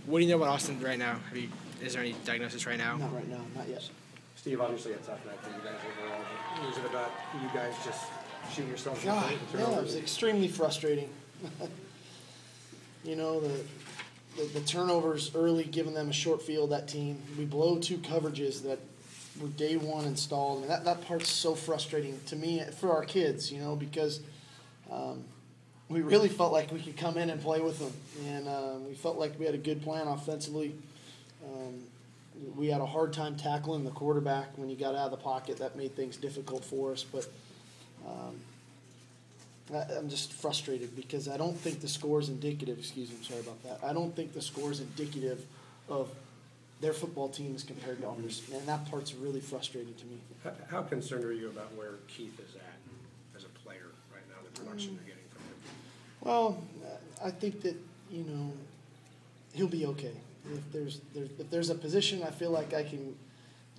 What do you know about Austin right now? Is there any diagnosis right now? Not right now, not yet. Steve, obviously a tough night for you guys overall. But was it about you guys just shooting yourselves in the God, foot? yeah, it was extremely frustrating. The turnovers early, giving them a short field, that team. We blow 2 coverages that were day one installed. I mean, that part's so frustrating to me for our kids, because we really felt like we could come in and play with them. And we felt like we had a good plan offensively. We had a hard time tackling the quarterback when he got out of the pocket. That made things difficult for us. But I'm just frustrated because I don't think the score is indicative. Excuse me, sorry about that. I don't think the score is indicative of their football teams compared to ours. And that part's really frustrating to me. How concerned are you about where Keith is at as a player right now, the production you're getting from him? Well, I think that, he'll be okay. If there's a position I feel like I can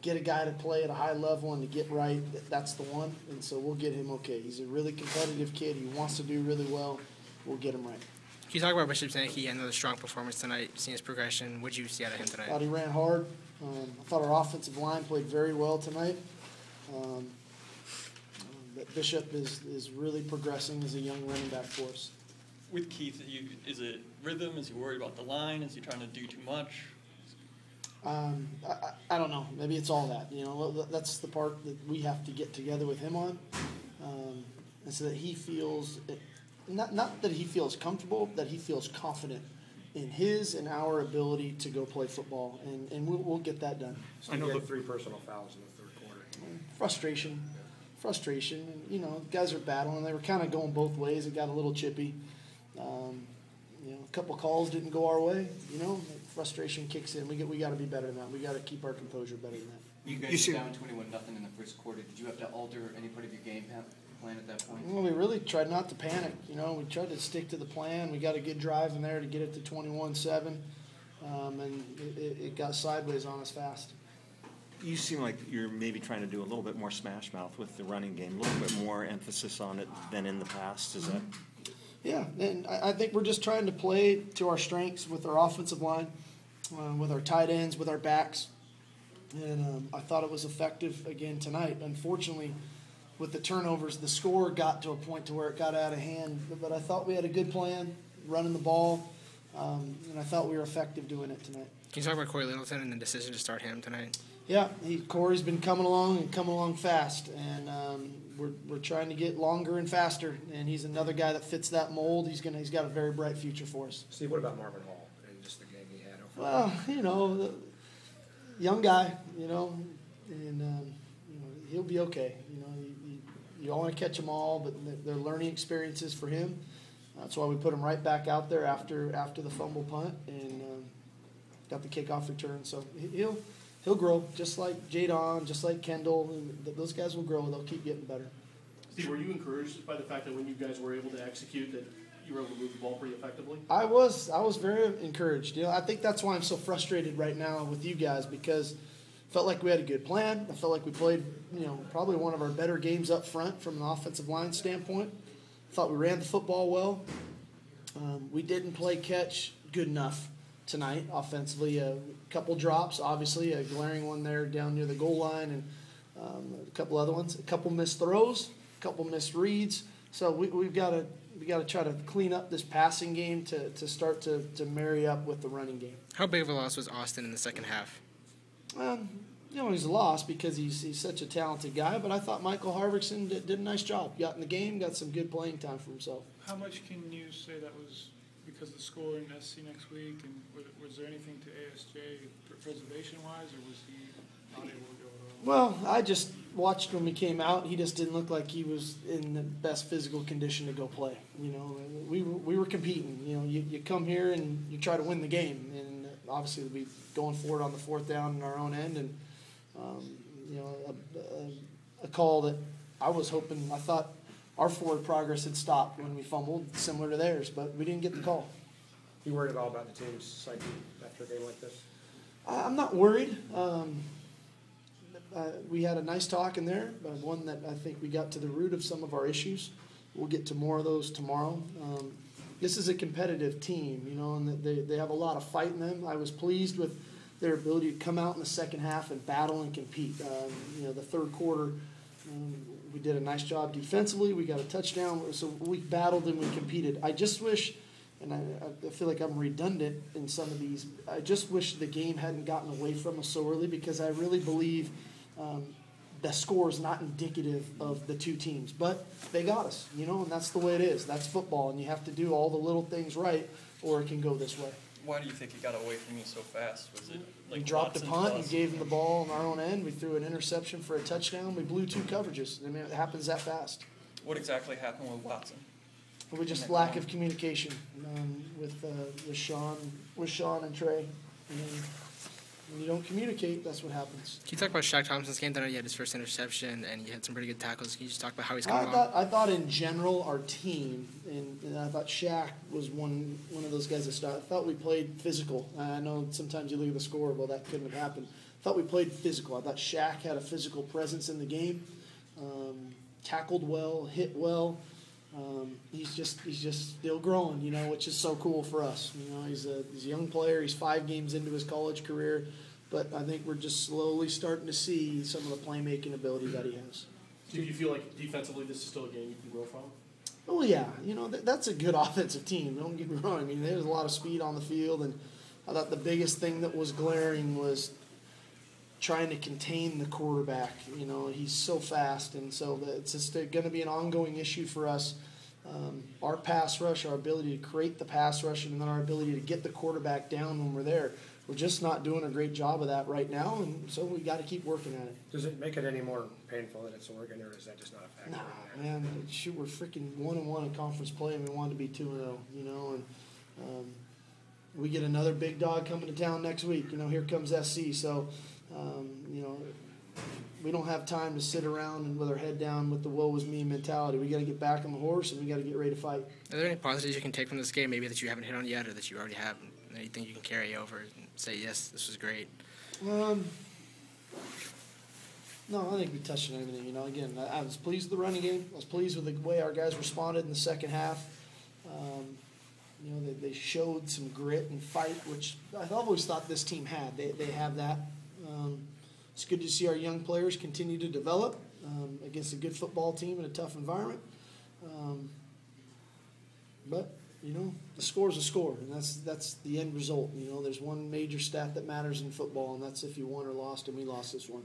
get a guy to play at a high level and to get right, that's the one. And so we'll get him okay. He's a really competitive kid. He wants to do really well. We'll get him right. Can you talk about Bishop Sankey? He had another strong performance tonight, seeing his progression. What did you see out of him tonight? I thought he ran hard. I thought our offensive line played very well tonight. But Bishop is really progressing as a young running back for us. With Keith, is it rhythm? Is he worried about the line? Is he trying to do too much? I don't know. Maybe it's all that. That's the part that we have to get together with him on, and so that he feels not that he feels comfortable, that he feels confident in his and our ability to go play football, and we'll get that done. So you had 3 personal fouls in the third quarter. Frustration, and guys are battling. They were kind of going both ways. It got a little chippy. A couple calls didn't go our way. Frustration kicks in. We got to be better than that. We got to keep our composure better than that. You guys were down 21-0 in the first quarter. Did you have to alter any part of your game plan at that point? Well, we really tried not to panic. We tried to stick to the plan. We got a good drive in there to get it to 21-7, and it got sideways on us fast. You seem like you're maybe trying to do a little bit more smash mouth with the running game, a little bit more emphasis on it than in the past. Is that? Yeah, and I think we're just trying to play to our strengths with our offensive line, with our tight ends, with our backs. And I thought it was effective again tonight. Unfortunately, with the turnovers, the score got to a point to where it got out of hand. But I thought we had a good plan, running the ball, and I thought we were effective doing it tonight. Can you talk about Corey Littleton and the decision to start him tonight? Yeah, Corey's been coming along fast, and we're trying to get longer and faster. And he's another guy that fits that mold. He's got a very bright future for us. Steve, what about Marvin Hall and just the game he had? Well, young guy, and he'll be okay. You don't want to catch them all, but they're learning experiences for him. That's why we put him right back out there after the fumble punt and got the kickoff return. So he'll grow, just like Jadon, just like Kendall. And those guys will grow. They'll keep getting better. Steve, were you encouraged by the fact that when you guys were able to execute, that you were able to move the ball pretty effectively? I was very encouraged. I think that's why I'm so frustrated right now with you guys, because I felt like we had a good plan. I felt like we played, probably one of our better games up front from an offensive line standpoint. I thought we ran the football well. We didn't play catch good enough tonight offensively. A couple drops, obviously, a glaring one there down near the goal line, and a couple other ones. A couple missed throws, a couple missed reads. So we've got to try to clean up this passing game to start to marry up with the running game. How big of a loss was Austin in the second half? He's a loss because he's such a talented guy, but I thought Michael Harvickson did a nice job. Got in the game, got some good playing time for himself. How much can you say that was because of the score in SC next week, and was there anything to ASJ preservation-wise, or was he not able to go at all? Well, I just watched when he came out. He just didn't look like he was in the best physical condition to go play. We were competing. You come here and you try to win the game, and obviously we'll be going for it on the fourth down in our own end, and a call that I thought our forward progress had stopped when we fumbled, similar to theirs, but we didn't get the call. You worried at all about the team's psyche after a game like this? I'm not worried. We had a nice talk in there, but one that I think we got to the root of some of our issues. We'll get to more of those tomorrow. this is a competitive team, you know, and they have a lot of fight in them. I was pleased with their ability to come out in the second half and battle and compete. You know, the third quarter, we did a nice job defensively. We got a touchdown, so we battled and we competed. I just wish, and I feel like I'm redundant in some of these, I just wish the game hadn't gotten away from us so early, because I really believe the score is not indicative of the two teams. But they got us, you know, and that's the way it is. That's football, and you have to do all the little things right, or it can go this way. Why do you think he got away from you so fast? Was it like We dropped a Watson punt plus? and gave him the ball on our own end. We threw an interception for a touchdown. We blew 2 coverages. I mean, it happens that fast. What exactly happened with Watson? We just lack of communication with Sean and Trey. And when you don't communicate, that's what happens. Can you talk about Shaq Thompson's game tonight? He had his first interception, and he had some pretty good tackles. Can you just talk about how he's coming along? I thought in general our team, and I thought Shaq was one of those guys that started. I thought we played physical. I know sometimes you look at the score, well, that couldn't have happened. I thought we played physical. I thought Shaq had a physical presence in the game, tackled well, hit well. He's just still growing, you know, which is so cool for us. You know, he's a young player. He's 5 games into his college career, but I think we're just slowly starting to see some of the playmaking ability that he has. Do you feel like defensively this is still a game you can grow from? Oh yeah, you know that's a good offensive team. Don't get me wrong. I mean, there's a lot of speed on the field, and I thought the biggest thing that was glaring was trying to contain the quarterback. You know, he's so fast, and so it's just going to be an ongoing issue for us. Our pass rush, our ability to create the pass rush, and then our ability to get the quarterback down when we're there. We're just not doing a great job of that right now, and so we got to keep working at it. Does it make it any more painful that it's Oregon, or is that just not a factor? Nah, man, shoot, we're freaking 1-1 in conference play, and we wanted to be 2-0, you know, and we get another big dog coming to town next week. You know, here comes SC, so, you know, we don't have time to sit around and with our head down with the woe is me mentality. We got to get back on the horse, and we got to get ready to fight. Are there any positives you can take from this game, maybe that you haven't hit on yet, or that you already have? Anything you can carry over and say, yes, this was great? No, I think we touched on everything. You know, again, I was pleased with the running game. I was pleased with the way our guys responded in the second half. You know, they showed some grit and fight, which I've always thought this team had. They have that. It's good to see our young players continue to develop against a good football team in a tough environment. But you know, the score's a score, and that's the end result. You know, there's one major stat that matters in football, and that's if you won or lost, and we lost this one.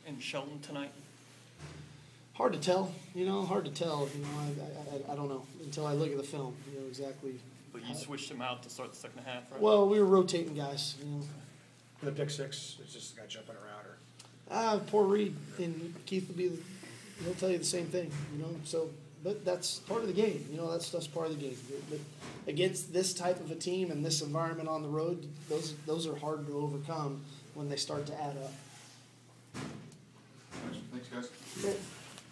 And Shelton tonight? Hard to tell. You know, hard to tell. You know, I don't know until I look at the film. You know exactly. But you switched him out to start the second half, right? Well, we were rotating guys. You know. The pick six, it's just a guy jumping around, or Poor Reed, and Keith he'll tell you the same thing. You know, so. But that's part of the game. You know, that's part of the game. But against this type of a team and this environment on the road, those are hard to overcome when they start to add up. Thanks, guys. Okay.